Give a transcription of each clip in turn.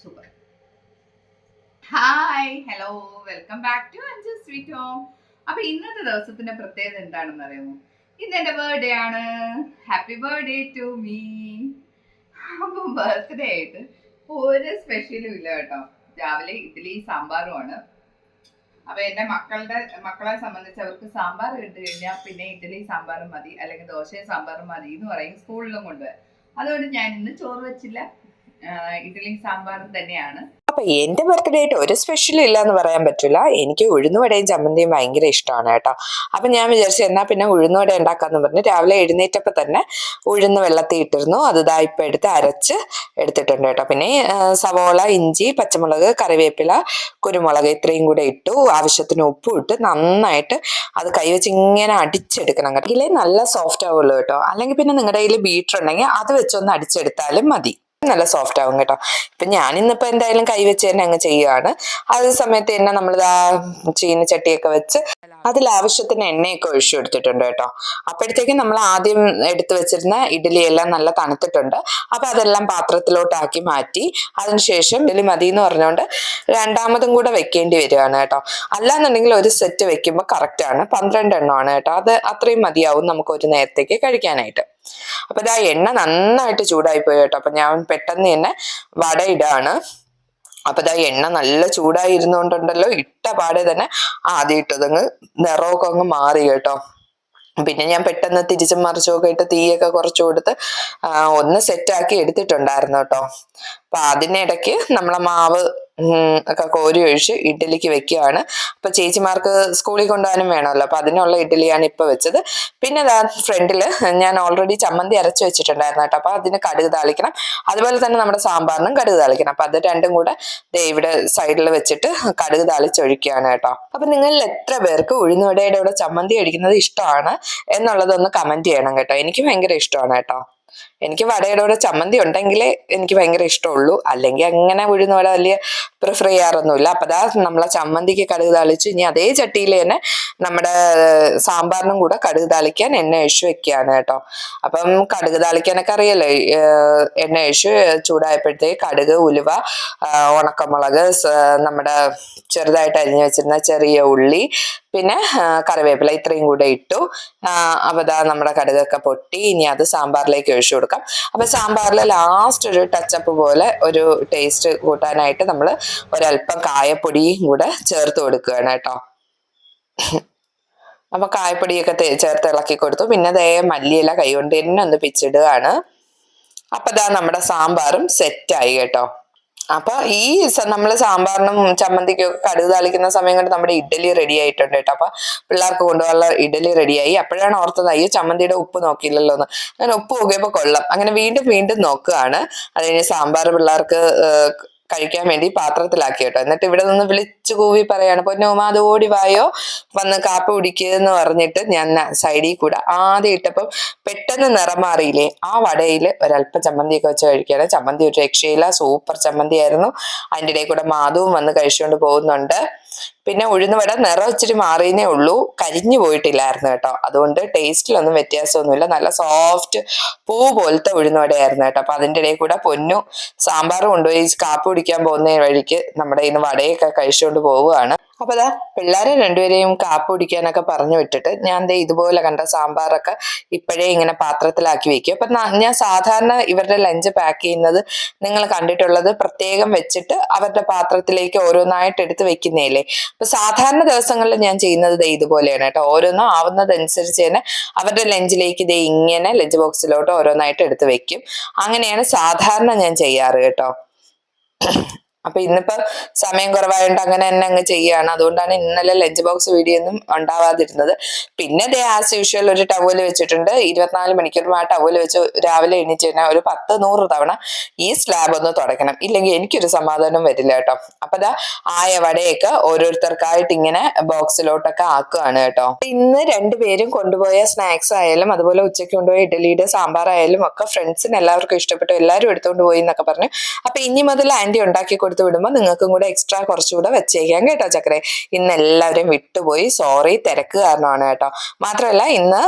Super. Hi, hello, welcome back to Anju sweet home. അപ്പൊ ഇന്നത്തെ ദിവസത്തിന്റെ പ്രത്യേകത എന്താണെന്ന് അറിയാമോ? ഇന്ന് എന്റെ ബർത്ത്ഡേ ആണ്. Happy birthday to me. അപ്പൊ ബർത്ത്ഡേ ആയിട്ട് ഒരു സ്പെഷ്യലും ഇല്ല കേട്ടോ. രാവിലെ ഇഡ്ഡലി സാമ്പാറുമാണ്. അപ്പൊ എന്റെ മക്കളെ സംബന്ധിച്ച് അവർക്ക് സാമ്പാർ കിട്ടി കഴിഞ്ഞാൽ പിന്നെ ഇഡ്ഡലി സാമ്പാറും മതി, അല്ലെങ്കിൽ ദോശയും സാമ്പാറും മതി എന്ന് പറയും സ്കൂളിലും കൊണ്ടുപോയി. അതുകൊണ്ട് ഞാൻ ഇന്ന് ചോറ് വെച്ചില്ല, ഇഡ്ഡലി സാമ്പാറും തന്നെയാണ്. അപ്പൊ എന്റെ ബർത്ത്ഡേ ആയിട്ട് ഒരു സ്പെഷ്യലും ഇല്ല എന്ന് പറയാൻ പറ്റില്ല. എനിക്ക് ഉഴുന്നുവടയും ചമ്മന്തിയും ഭയങ്കര ഇഷ്ടമാണ് കേട്ടോ. അപ്പൊ ഞാൻ വിചാരിച്ചു എന്നാ പിന്നെ ഉഴുന്നുവട ഉണ്ടാക്കാന്ന് പറഞ്ഞ് രാവിലെ എഴുന്നേറ്റപ്പോ തന്നെ ഉഴുന്ന് വെള്ളത്തിൽ ഇട്ടിരുന്നു. അത് ദാ ഇപ്പൊ എടുത്ത് അരച്ച് എടുത്തിട്ടുണ്ട് കേട്ടോ. പിന്നെ സവോള, ഇഞ്ചി, പച്ചമുളക്, കറിവേപ്പില, കുരുമുളക് ഇത്രയും കൂടെ ഇട്ടു. ആവശ്യത്തിന് ഉപ്പും ഇട്ട് നന്നായിട്ട് അത് കൈവച്ച് ഇങ്ങനെ അടിച്ചെടുക്കണം കേട്ടോ. ഇതിലേ നല്ല സോഫ്റ്റ് ആവുള്ളൂ കേട്ടോ. അല്ലെങ്കിൽ പിന്നെ നിങ്ങളുടെ കയ്യിൽ ബീറ്റർ ഉണ്ടെങ്കിൽ അത് വെച്ചൊന്ന് അടിച്ചെടുത്താലും മതി, നല്ല സോഫ്റ്റ് ആവും കേട്ടോ. ഇപ്പൊ ഞാൻ ഇന്നിപ്പോ എന്തായാലും കൈവച്ച് തന്നെ അങ്ങ് ചെയ്യുകയാണ്. അതേ സമയത്ത് തന്നെ നമ്മളിതാ ചീനച്ചട്ടിയൊക്കെ വെച്ച് അതിൽ ആവശ്യത്തിന് എണ്ണയൊക്കെ ഒഴിച്ചു കൊടുത്തിട്ടുണ്ട് കേട്ടോ. അപ്പോഴത്തേക്കും നമ്മൾ ആദ്യം എടുത്തു വെച്ചിരുന്ന ഇഡ്ഡലി എല്ലാം നല്ല തണുത്തിട്ടുണ്ട്. അപ്പൊ അതെല്ലാം പാത്രത്തിലോട്ടാക്കി മാറ്റി അതിനുശേഷം ഇഡ്ഡലി മതി എന്ന് പറഞ്ഞുകൊണ്ട് രണ്ടാമതും കൂടെ വെക്കേണ്ടി വരികയാണ് കേട്ടോ. അല്ലാന്നുണ്ടെങ്കിൽ ഒരു സെറ്റ് വെക്കുമ്പോൾ കറക്റ്റ് ആണ്, 12 എണ്ണമാണ് കേട്ടോ. അത് അത്രയും മതിയാവും നമുക്ക് ഒരു നേരത്തേക്ക് കഴിക്കാനായിട്ട്. അപ്പൊ ഇതാ എണ്ണ നന്നായിട്ട് ചൂടായി പോയി കേട്ടോ. അപ്പൊ ഞാൻ പെട്ടെന്ന് തന്നെ വട ഇടാണ്. അപ്പൊ ഇതാ എണ്ണ നല്ല ചൂടായി ഇരുന്നുകൊണ്ടുണ്ടല്ലോ, ഇട്ട പാടെ തന്നെ ആദ്യം ഇട്ടതങ്ങ് നിറമൊക്കെ അങ്ങ് മാറി കേട്ടോ. പിന്നെ ഞാൻ പെട്ടെന്ന് തിരിച്ചും മറിച്ചുമൊക്കെ ഇട്ട് തീയൊക്കെ കുറച്ചു കൊടുത്ത് ഒന്ന് സെറ്റാക്കി എടുത്തിട്ടുണ്ടായിരുന്നു കേട്ടോ. അപ്പൊ അതിനിടയ്ക്ക് നമ്മളെ മാവ് ഒക്കെ കോരി ഒഴിച്ച് ഇഡ്ഡലിക്ക് വെക്കുകയാണ്. അപ്പൊ ചേച്ചിമാർക്ക് സ്കൂളിൽ കൊണ്ടുപോകാനും വേണമല്ലോ, അപ്പൊ അതിനുള്ള ഇഡ്ഡലിയാണ് ഇപ്പൊ വെച്ചത്. പിന്നെ ഫ്രണ്ടില് ഞാൻ ഓൾറെഡി ചമ്മന്തി അരച്ചു വെച്ചിട്ടുണ്ടായിരുന്നു കേട്ടോ. അപ്പൊ അതിന് കടുക് താളിക്കണം, അതുപോലെ തന്നെ നമ്മുടെ സാമ്പാറിനും കടുക് താളിക്കണം. അപ്പൊ അത് രണ്ടും കൂടെ ഇവിടെ സൈഡിൽ വെച്ചിട്ട് കടുക് താളിച്ചൊഴിക്കുകയാണ് കേട്ടോ. അപ്പൊ നിങ്ങളിൽ എത്ര പേർക്ക് ഉഴുന്നുവടയുടെ കൂടെ ചമ്മന്തി കഴിക്കുന്നത് ഇഷ്ടമാണ് എന്നുള്ളതൊന്ന് കമന്റ് ചെയ്യണം കേട്ടോ. എനിക്ക് ഭയങ്കര ഇഷ്ടമാണ് കേട്ടോ. എനിക്ക് വടയുടെ കൂടെ ചമ്മന്തി ഉണ്ടെങ്കിലേ എനിക്ക് ഭയങ്കര ഇഷ്ടമുള്ളൂ, അല്ലെങ്കിൽ അങ്ങനെ ഉഴുന്നുവട വലിയ പ്രിഫർ ചെയ്യാറൊന്നുമില്ല. അപ്പൊ അതാ നമ്മളെ ചമ്മന്തിക്ക് കടുക് താളിച്ച് ഇനി അതേ ചട്ടിയിൽ തന്നെ നമ്മുടെ സാമ്പാറിനും കൂടെ കടുക് താളിക്കാൻ എണ്ണ ഒഴിച്ച് വെക്കുകയാണ് കേട്ടോ. അപ്പം കടുക് താളിക്കാനൊക്കെ അറിയല്ലോ, എണ്ണ ഒഴിച്ച് ചൂടായപ്പോഴത്തേക്ക് കടുക്, ഉലുവ, ഉണക്കമുളക്, നമ്മുടെ ചെറുതായിട്ട് അരിഞ്ഞു വെച്ചിരുന്ന ചെറിയ ഉള്ളി, പിന്നെ കറിവേപ്പില ഇത്രയും കൂടെ ഇട്ടു. അപ്പൊ ദാ നമ്മുടെ കടുകൊക്കെ പൊട്ടി. ഇനി അത് സാമ്പാറിലേക്ക് ഒഴിച്ചു കൊടുക്കാം. അപ്പൊ സാമ്പാറിൽ ലാസ്റ്റ് ഒരു ടച്ചപ്പ് പോലെ ഒരു ടേസ്റ്റ് കൂട്ടാനായിട്ട് നമ്മൾ ഒരല്പം കായപ്പൊടിയും കൂടെ ചേർത്ത് കൊടുക്കുകയാണ് കേട്ടോ. അപ്പൊ കായപ്പൊടിയൊക്കെ ചേർത്ത് ഇളക്കി കൊടുത്തു. പിന്നെ അതേ മല്ലിയില കൈകൊണ്ട് തന്നെ ഒന്ന് പിച്ചിടുകയാണ്. അപ്പൊ ദാ നമ്മുടെ സാമ്പാറും സെറ്റായി കേട്ടോ. അപ്പൊ ഈ നമ്മൾ സാമ്പാറിനും ചമ്മന്തിക്കും ഒക്കെ കടുക് താളിക്കുന്ന സമയം കൊണ്ട് നമ്മുടെ ഇഡ്ഡലി റെഡി ആയിട്ടുണ്ട് കേട്ടോ. അപ്പൊ പിള്ളേർക്ക് കൊണ്ടുപോകാനുള്ള ഇഡ്ഡലി റെഡിയായി. അപ്പോഴാണ് ഓർത്തത് അയ്യോ ചമ്മന്തിയുടെ ഉപ്പ് നോക്കിയില്ലല്ലോ എന്ന്. അങ്ങനെ ഉപ്പ് നോക്കിയപ്പോ കൊള്ളാം. അങ്ങനെ വീണ്ടും വീണ്ടും നോക്കുകയാണ്. അത് കഴിഞ്ഞ് സാമ്പാർ പിള്ളേർക്ക് കഴിക്കാൻ വേണ്ടി പാത്രത്തിലാക്കി കേട്ടോ. എന്നിട്ട് ഇവിടെ നിന്ന് വിളിച്ചു കൂവി പറയാണ്, പൊന്നോമ അത് ഓടി വായോ, വന്ന് കാപ്പി കുടിക്കുക പറഞ്ഞിട്ട് ഞാൻ സൈഡിൽ കൂടെ ആദ്യം ഇട്ടപ്പം പെട്ടെന്ന് നിറം മാറിയില്ലേ, ആ വടയില് ഒരല്പം ചമ്മന്തിയൊക്കെ വെച്ച് കഴിക്കുകയാണ്. ചമ്മന്തി ഒരു രക്ഷയില്ല, സൂപ്പർ ചമ്മന്തി ആയിരുന്നു. അതിൻ്റെ ഇടയിൽ കൂടെ മാധവും വന്ന് കഴിച്ചുകൊണ്ട് പോകുന്നുണ്ട്. പിന്നെ ഉഴുന്നുവട നിറം ഇച്ചിരി മാറിയേ ഉള്ളൂ, കരിഞ്ഞു പോയിട്ടില്ലായിരുന്നു കേട്ടോ. അതുകൊണ്ട് ടേസ്റ്റിലൊന്നും വ്യത്യാസമൊന്നുമില്ല. നല്ല സോഫ്റ്റ് പൂ പോലത്തെ ഉഴുന്നുവടയായിരുന്നു കേട്ടോ. അപ്പൊ അതിൻ്റെ ഇടയിൽ കൂടെ പൊന്നു സാമ്പാർ കൊണ്ടുപോയി കാപ്പി കുടിക്കാൻ പോകുന്ന വഴിക്ക് നമ്മുടെ ഇന്ന് വടയൊക്കെ കഴിച്ചുകൊണ്ട് പോവുകയാണ്. അപ്പൊ അതാ പിള്ളേരെ രണ്ടുപേരെയും കാപ്പി കുടിക്കാനൊക്കെ പറഞ്ഞു വിട്ടിട്ട് ഞാൻ ദേ ഇതുപോലെ കണ്ട സാമ്പാറൊക്കെ ഇപ്പോഴേ ഇങ്ങനെ പാത്രത്തിലാക്കി വെക്കും. അപ്പൊ ഞാൻ സാധാരണ ഇവരുടെ ലഞ്ച് പാക്ക് ചെയ്യുന്നത് നിങ്ങൾ കണ്ടിട്ടുള്ളത് പ്രത്യേകം വെച്ചിട്ട് അവരുടെ പാത്രത്തിലേക്ക് ഓരോന്നായിട്ട് എടുത്ത് വെക്കുന്നതല്ലേ. അപ്പൊ സാധാരണ ദിവസങ്ങളിൽ ഞാൻ ചെയ്യുന്നത് ദേ ഇതുപോലെയാണ് കേട്ടോ. ഓരോന്നും ആവുന്നതനുസരിച്ച് തന്നെ അവരുടെ ലഞ്ചിലേക്ക് ദേ ഇങ്ങനെ ലഞ്ച് ബോക്സിലോട്ട് ഓരോന്നായിട്ട് എടുത്ത് വെക്കും. അങ്ങനെയാണ് സാധാരണ ഞാൻ ചെയ്യാറ് കേട്ടോ. അപ്പൊ ഇന്നിപ്പോ സമയം കുറവായതുകൊണ്ട് അങ്ങനെ തന്നെ അങ്ങ് ചെയ്യുകയാണ്. അതുകൊണ്ടാണ് ഇന്നലെ ലഞ്ച് ബോക്സ് വീഡിയോ ഒന്നും ഉണ്ടാവാതിരുന്നത്. പിന്നെ ദേ ആസ് യൂഷ്വൽ ഒരു ടവല് വെച്ചിട്ടുണ്ട്. 24 മണിക്കൂറും ആ ടവല് വെച്ച് രാവിലെ എണീച്ച് കഴിഞ്ഞാൽ ഒരു 10-100 തവണ ഈ സ്ലാബ് ഒന്ന് തുടയ്ക്കണം, ഇല്ലെങ്കിൽ എനിക്കൊരു സമാധാനം വരില്ല കേട്ടോ. അപ്പൊ ദാ ആയ വടയൊക്കെ ഓരോരുത്തർക്കായിട്ട് ഇങ്ങനെ ബോക്സിലോട്ടൊക്കെ ആക്കുകയാണ് കേട്ടോ. ഇന്ന് രണ്ടുപേരും കൊണ്ടുപോയ സ്നാക്സ് ആയാലും അതുപോലെ ഉച്ചയ്ക്ക് കൊണ്ടുപോയ ഇഡലിയുടെ സാമ്പാർ ആയാലും ഒക്കെ ഫ്രണ്ട്സിന് എല്ലാവർക്കും ഇഷ്ടപ്പെട്ടു, എല്ലാവരും എടുത്തുകൊണ്ട് പോയി എന്നൊക്കെ പറഞ്ഞു. അപ്പൊ ഇനി മുതൽ ആന്റി ഉണ്ടാക്കി കൊടുത്തു വിടുമ്പോൾ നിങ്ങൾക്കും കൂടെ എക്സ്ട്രാ കുറച്ചുകൂടെ വെച്ചേക്കാം കേട്ടോ ചക്കരെ. ഇന്ന് എല്ലാവരെയും വിട്ടുപോയി, സോറി, തിരക്ക് കാരണമാണ് കേട്ടോ. മാത്രമല്ല ഇന്ന്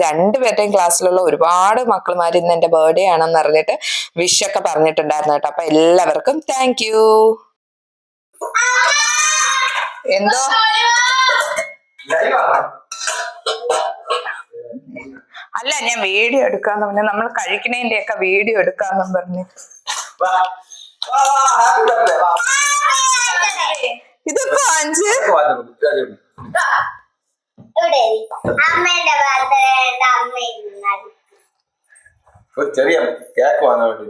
രണ്ടുപേരുടെയും ക്ലാസ്സിലുള്ള ഒരുപാട് മക്കളുമാർ ഇന്ന് എന്റെ ബർത്ത്ഡേ ആണെന്ന് അറിഞ്ഞിട്ട് വിഷൊക്കെ പറഞ്ഞിട്ടുണ്ടായിരുന്നു കേട്ടോ. അപ്പൊ എല്ലാവർക്കും താങ്ക് യു. എന്തോ അല്ല, ഞാൻ വീഡിയോ എടുക്കാന്ന് പറഞ്ഞു, നമ്മൾ കഴിക്കണേന്റെ ഒക്കെ വീഡിയോ എടുക്കാന്നും പറഞ്ഞു. ഇതൊക്കെ വാങ്ങിച്ച് ഒരു ചെറിയ കേക്ക് വാങ്ങാൻ വേണ്ടി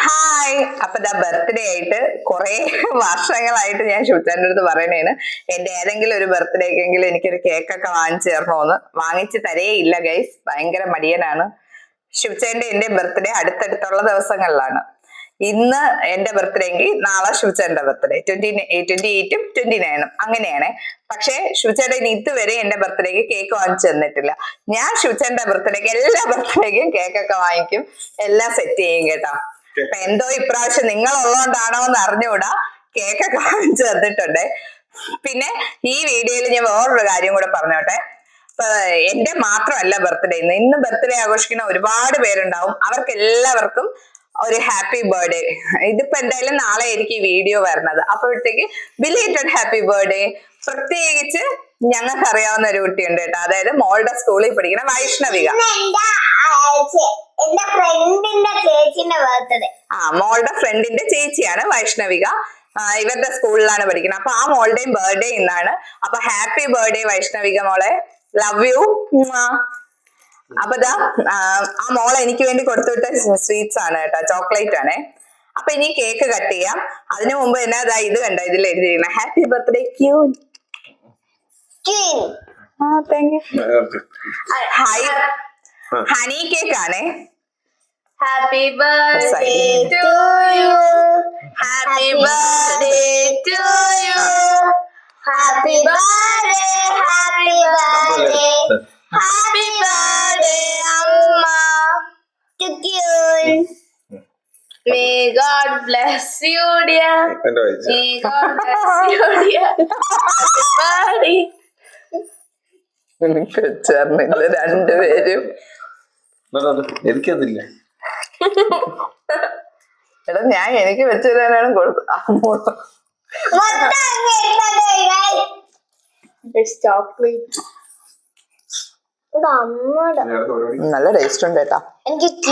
ഹായ്. അപ്പൊ ബർത്ത്ഡേ ആയിട്ട് കുറെ വർഷങ്ങളായിട്ട് ഞാൻ ശുചാന്റെ അടുത്ത് പറയണേന് എന്റെ ഏതെങ്കിലും ഒരു ബർത്ത്ഡേക്കെങ്കിലും എനിക്കൊരു കേക്കൊക്കെ വാങ്ങിച്ചു തരണോന്ന്. വാങ്ങിച്ചു തരേയില്ല ഗൈസ്, ഭയങ്കര മടിയനാണ്. ശുചാന്റെ എന്റെ ബർത്ത്ഡേ അടുത്തടുത്തുള്ള ദിവസങ്ങളിലാണ്. ഇന്ന് എന്റെ ബർത്ത്ഡേ എങ്കിൽ നാളെ ശുചാന്റെ ബർത്ത്ഡേ 28ഉം 29ഉം അങ്ങനെയാണ്. പക്ഷെ ശുചേട്ടൻ ഇതുവരെ എന്റെ ബർത്ത്ഡേക്ക് കേക്ക് വാങ്ങിച്ചു തന്നിട്ടില്ല. ഞാൻ ശുചാന്റെ ബർത്ത്ഡേക്ക് എല്ലാ ബർത്ത്ഡേക്കും കേക്കൊക്കെ വാങ്ങിക്കും, എല്ലാം സെറ്റ് ചെയ്യും കേട്ടോ. അപ്പൊ എന്തോ ഇപ്രാവശ്യം നിങ്ങളുള്ളതുകൊണ്ടാണോ എന്ന് അറിഞ്ഞുകൂടാ, കേക്കൊക്കെ വാങ്ങിച്ചു തന്നിട്ടുണ്ട്. പിന്നെ ഈ വീഡിയോയിൽ ഞാൻ വേറൊരു കാര്യം കൂടെ പറഞ്ഞോട്ടെ. എന്റെ മാത്രമല്ല ബർത്ത്ഡേ, ഇന്ന് ബർത്ത്ഡേ ആഘോഷിക്കുന്ന ഒരുപാട് പേരുണ്ടാവും. അവർക്ക് എല്ലാവർക്കും ഒരു ഹാപ്പി ബർത്ത്ഡേ. ഇതിപ്പോ എന്തായാലും നാളെ ആയിരിക്കും ഈ വീഡിയോ വരുന്നത്. അപ്പോഴത്തേക്ക് ബിലേറ്റഡ് ഹാപ്പി ബർത്ത്ഡേ. പ്രത്യേകിച്ച് ഞങ്ങൾക്ക് അറിയാവുന്ന ഒരു കുട്ടിയുണ്ട് കേട്ടോ, അതായത് മോളുടെ സ്കൂളിൽ പഠിക്കുന്ന വൈഷ്ണവിക. എന്റെ ഫ്രണ്ടിന്റെ ചേച്ചിന്റെ ബർത്ത്ഡേ. മോളുടെ ഫ്രണ്ടിന്റെ ചേച്ചിയാണ് വൈഷ്ണവിക. ഇവരുടെ സ്കൂളിലാണ് പഠിക്കുന്നത്. അപ്പൊ ആ മോളുടെയും ബർത്ത്ഡേ ഇന്നാണ്. അപ്പൊ ഹാപ്പി ബർത്ത്ഡേ വൈഷ്ണവിക മോളെ, ലവ് യു. അപ്പൊ ആ മോളെ എനിക്ക് വേണ്ടി കൊടുത്തുവിട്ട സ്വീറ്റ്സ് ആണ് കേട്ടോ, ചോക്ലേറ്റ് ആണേ. അപ്പൊ ഇനി കേക്ക് കട്ട് ചെയ്യാം. അതിനു മുമ്പ് എന്നാ ഇത് കണ്ടോ, ഇതിൽ എഴുതിയിരിക്കണം happy birthday queen. Thank you. Hi, honey cake ആണേ. Happy birthday to you, happy birthday to you, happy birthday, happy birthday, happy birthday അമ്മ to queen. May God bless you dear. May God bless you dear. Happy birthday. എനിക്ക് വെച്ചറിഞ്ഞില്ല രണ്ടുപേരും. എനിക്കതില്ല. എടാ ഞാൻ എനിക്ക് വെച്ചു തരാനാണ് കൊടുത്തത്. നല്ല ടേസ്റ്റ് ഉണ്ട് കേട്ടാ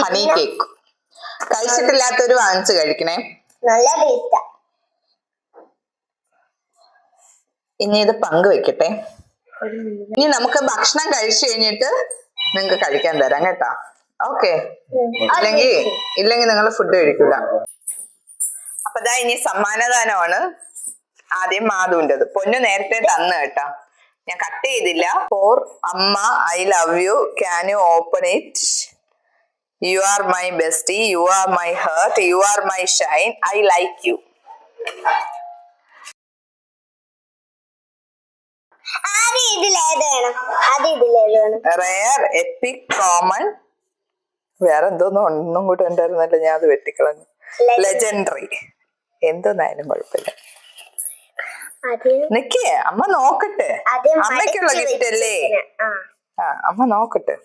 ഹണി കേക്ക്. കഴിച്ചിട്ടില്ലാത്തൊരു വാങ്ങിച്ച് കഴിക്കണേ, നല്ല ടേസ്റ്റാ. ഇനി ഇത് പങ്കുവെക്കട്ടെ. ഇനി നമുക്ക് ഭക്ഷണം കഴിച്ചു കഴിഞ്ഞിട്ട് നിങ്ങക്ക് കഴിക്കാൻ തരാം കേട്ടാ. ഓക്കെ, ഇല്ലെങ്കിൽ നിങ്ങൾ ഫുഡ് കഴിക്കൂല. അപ്പൊ ഇനി സമ്മാനദാനമാണ്. ആദ്യം മാധുവിൻ്റെത്. പൊന്നു നേരത്തെ തന്നു കേട്ടാ, ഞാൻ കട്ട് ചെയ്തില്ല. ഫോർ അമ്മ, I love you, can you open it, you are my bestie, you are my heart, you are my shine, I like you. Rare, epic, common, വേറെ എന്തോന്നും ഒന്നും കൂടെ ഉണ്ടായിരുന്നല്ലോ, ഞാൻ അത് വെട്ടിക്കളഞ്ഞു. ലെജൻഡറി, എന്തോന്നായാലും കുഴപ്പമില്ല. നിക്കേ, അമ്മ നോക്കട്ടെ. അമ്മയ്ക്കുള്ള ഗിഫ്റ്റ് അല്ലേ? അമ്മ നോക്കട്ടെ.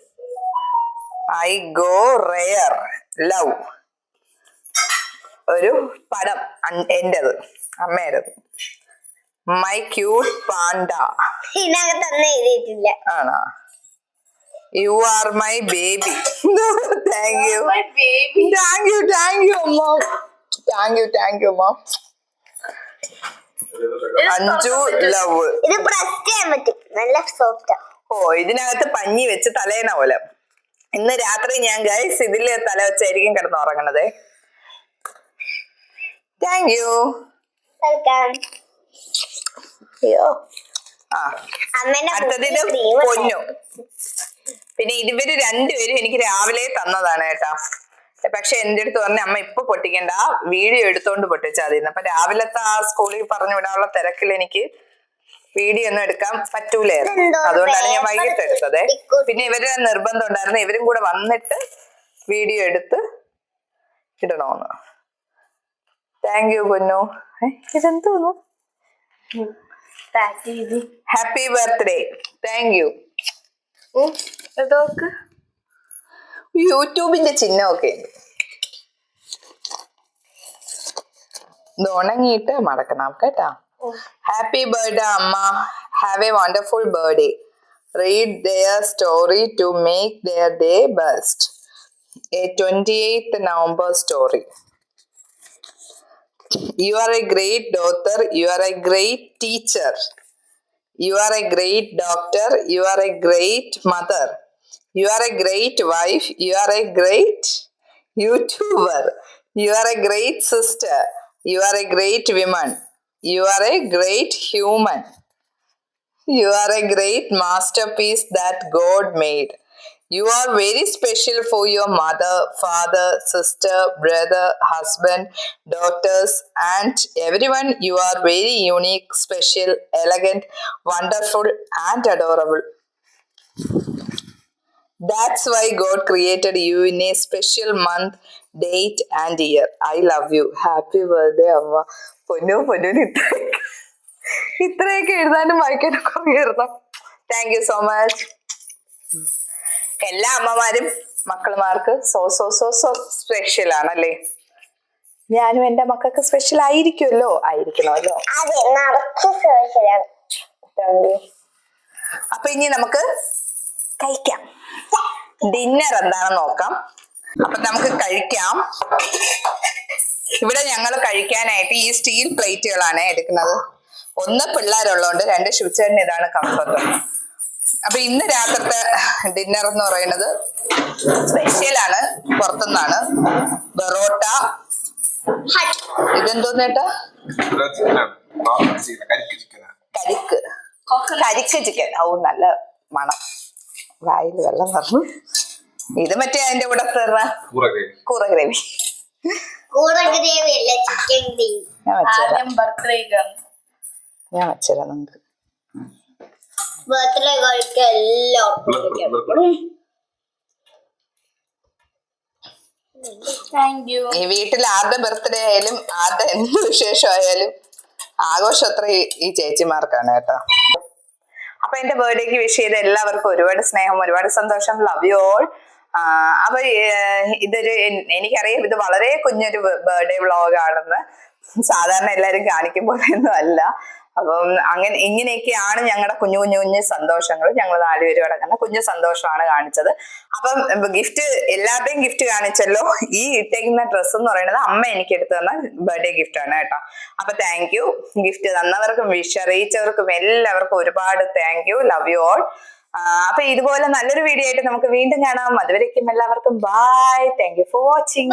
ഐ ഗോ റെയർ ലവ്, ഒരു പടം എന്റേത്, അമ്മയുടേത്. മൈ ക്യൂട്ട് പാണ്ട, ഇതിനകത്തൊന്നും എഴുതിയിട്ടില്ല. ആണോ? U are my baby. Thank you, thank you, thank you അമ്മ, താങ്ക് യു, താങ്ക് യു അമ്മ. അഞ്ചു ലവ്. ഇത് പ്രസ് ചെയ്യാൻ പറ്റും, നല്ല സോഫ്റ്റാ. ഓ, ഇതിനകത്ത് പഞ്ഞി വെച്ച് തലേന പോലെ. ഇന്ന് രാത്രി ഞാൻ ഗൈസ് ഇതില് തല വെച്ചായിരിക്കും കിടന്നുറങ്ങണത്. Thank you. അയ്യോ. അടുത്തതിന് പൊന്നു. പിന്നെ ഇവര് രണ്ടുപേരും എനിക്ക് രാവിലെ തന്നതാണ് കേട്ടാ. പക്ഷെ എന്റെ അടുത്ത് പറഞ്ഞ അമ്മ ഇപ്പൊ പൊട്ടിക്കണ്ട, വീഡിയോ എടുത്തോണ്ട് പൊട്ടിച്ചാൽ മതി. അപ്പൊ രാവിലത്തെ ആ സ്കൂളിൽ പറഞ്ഞു വിടാനുള്ള തിരക്കിൽ എനിക്ക് വീഡിയോ ഒന്നും എടുക്കാൻ പറ്റൂലായിരുന്നു. അതുകൊണ്ടാണ് ഞാൻ വൈകിട്ട് എടുത്തത്. പിന്നെ ഇവര് നിർബന്ധം ഉണ്ടായിരുന്നു, ഇവരും കൂടെ വന്നിട്ട് വീഡിയോ എടുത്ത് ഇടണോന്ന്. താങ്ക് യു പൊന്നു. ഇതെന്തോന്നു? Happy birthday. Thank you. ഇതൊക്കെ യൂട്യൂബിന്റെ ചിഹ്നമൊക്കെ ഉണ്ട്. ഇത് ഉണങ്ങിയിട്ട് മടക്കണം കേട്ടാ. ഹാപ്പി ബർത്ത്ഡേ അമ്മ. Have a wonderful birthday. Read their story to make their day best. A 28th November story. You are a great daughter. You are a great teacher. You are a great doctor. You are a great mother. You are a great wife. You are a great YouTuber. You are a great sister. You are a great woman. You are a great human. You are a great masterpiece that God made. You are very special for your mother, father, sister, brother, husband, daughters, and everyone. You are very unique, special, elegant, wonderful, and adorable. That's why God created you in a special month, date, and year. I love you. Happy birthday, Amma. പൊന്നു ഇത്രയൊക്കെ എഴുതാനും വായിക്കാനും കുറെ എഴുതാം. Thank you so much. എല്ലാ അമ്മമാരും മക്കളുമാർക്ക് so so so so special ആണല്ലേ. ഞാനും എന്റെ മക്കൾക്ക് സ്പെഷ്യൽ ആയിരിക്കുമല്ലോ. ആയിരിക്കണമല്ലോ. അപ്പൊ ഇനി നമുക്ക് കഴിക്കാം. ഡിന്നർ എന്താണെന്ന് നോക്കാം. അപ്പൊ നമുക്ക് കഴിക്കാം. ഇവിടെ ഞങ്ങൾ കഴിക്കാനായിട്ട് ഈ സ്റ്റീൽ പ്ലേറ്റുകളാണ് എടുക്കുന്നത്. ഒന്ന് പിള്ളേരുള്ളതുകൊണ്ട്, രണ്ട് ശിവചേട്ടന് ഇതാണ് കംഫർട്ട്. അപ്പൊ ഇന്ന് രാത്രിത്തെ ഡിന്നർ എന്ന് പറയുന്നത് സ്പെഷ്യലാണ്, പുറത്തുനിന്നാണ്. ബറോട്ട. ഇതെന്തോന്നേട്ടാ? കരിക്ക് ചിക്കൻ. ഓ നല്ല മണം, വായിൽ വെള്ളം പറഞ്ഞു. ഇത് മറ്റേ അതിന്റെ കൂടെ കൂറ ഗ്രേവി. ഞാൻ വെച്ചരാം നിങ്ങൾക്ക്. ഈ വീട്ടിൽ ആരുടെ ബർത്ത്ഡേ ആയാലും ആരുടെ എന്ത് വിശേഷമായാലും ആഘോഷം അത്ര ഈ ചേച്ചിമാർക്കാണ് കേട്ടോ. അപ്പൊ എന്റെ ബർത്ത്ഡേക്ക് വിഷ് ചെയ്ത എല്ലാവർക്കും ഒരുപാട് സ്നേഹം, ഒരുപാട് സന്തോഷം. Love you all. അപ്പൊ ഇതൊരു, എനിക്കറിയാം ഇത് വളരെ കുഞ്ഞൊരു ബർത്ത്ഡേ വ്ളോഗാണെന്ന്. സാധാരണ എല്ലാരും കാണിക്കും പോലെയൊന്നും അല്ല. അപ്പം ഇങ്ങനെയൊക്കെയാണ് ഞങ്ങളുടെ കുഞ്ഞു കുഞ്ഞു കുഞ്ഞു സന്തോഷങ്ങൾ. ഞങ്ങൾ 4 പേരും അടങ്ങുന്ന കുഞ്ഞു സന്തോഷമാണ് കാണിച്ചത്. അപ്പം ഗിഫ്റ്റ്, എല്ലാവരുടെയും ഗിഫ്റ്റ് കാണിച്ചല്ലോ. ഈ ഇട്ടേക്കുന്ന ഡ്രസ്സ് എന്ന് പറയുന്നത് അമ്മ എനിക്ക് എടുത്തു തന്ന ബർത്ത്ഡേ ഗിഫ്റ്റ് ആണ് കേട്ടോ. അപ്പൊ താങ്ക് യു. ഗിഫ്റ്റ് തന്നവർക്കും വിഷ് അറിയിച്ചവർക്കും എല്ലാവർക്കും ഒരുപാട് thank you. Love you all. അപ്പൊ ഇതുപോലെ നല്ലൊരു വീഡിയോ ആയിട്ട് നമുക്ക് വീണ്ടും കാണാം. അതുവരേക്കും എല്ലാവർക്കും bye. Thank you for watching.